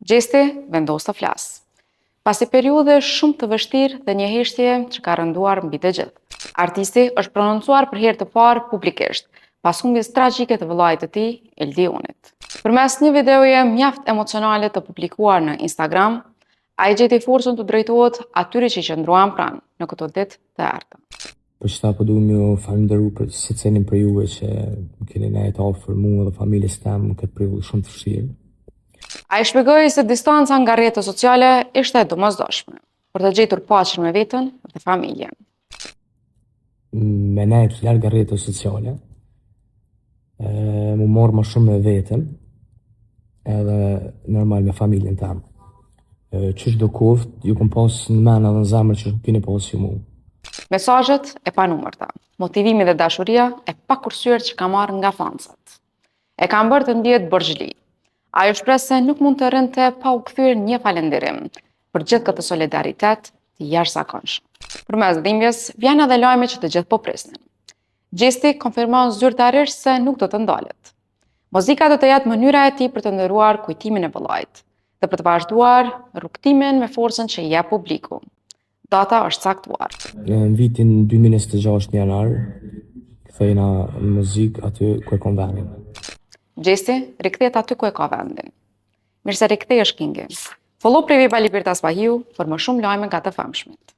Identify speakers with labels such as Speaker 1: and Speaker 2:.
Speaker 1: Gjesti vendos të flasë. Pasi periudhe shumë të vështirë dhe një heshtje që ka rënduar mbi të gjithë. Artisti është prononcuar për herë të parë publikisht, pas humbjes tragjike të vëllait të tij, Eldionit. Përmes një videoje mjaft emocionale të publikuar në Instagram, ai gjeti forcën të drejtohet atyre që qëndruan pranë në këto ditë të errëta.
Speaker 2: Për çfarë po duhem ju falenderoj për secilin për juve që më keni nejt afër mua dhe familjes tem në këtë periudhë shumë të vështirë.
Speaker 1: Ai shpjegoi se distanca nga rrjetet sociale ishte e domosdoshme për të gjetur paqen me veten dhe familjen.
Speaker 2: Me nejt larg nga rrjetet sociale, më morë më shumë me veten, edhe normal me familjen tem. Qysh do kuft, ju kom pas në men edhe në zemër që keni pas ju mu.
Speaker 1: Mesazhet e panumërta, motivimi dhe dashuria e pakursyer që ka marrë nga fansat. E ka bërë të ndihet borxhli. Ajo shpreh se nuk mund të rrinte pa u kthyer një falënderim për gjithë këtë solidaritet të jashtëzakonshëm. Përmes dhimbjes vjen edhe lajmi që të gjithë po prisnin. Gjesti konfirmon zyrtarisht se nuk do të ndalet. Muzika do të jetë mënyra e tij për të ndëruar kujtimin e vëllait dhe për të vazhduar rrugtimin me forcën që i jep publiku. Data është caktuar.
Speaker 2: Në vitin 2026 në janar, kthehena në muzikë aty ku e kam vendin.
Speaker 1: Gjesti rikthehet aty ku e ka vendin. Mirë se rikthehesh Kingi. Follow Priviba Libertas Bahiu për më shumë lajme nga të famshmit.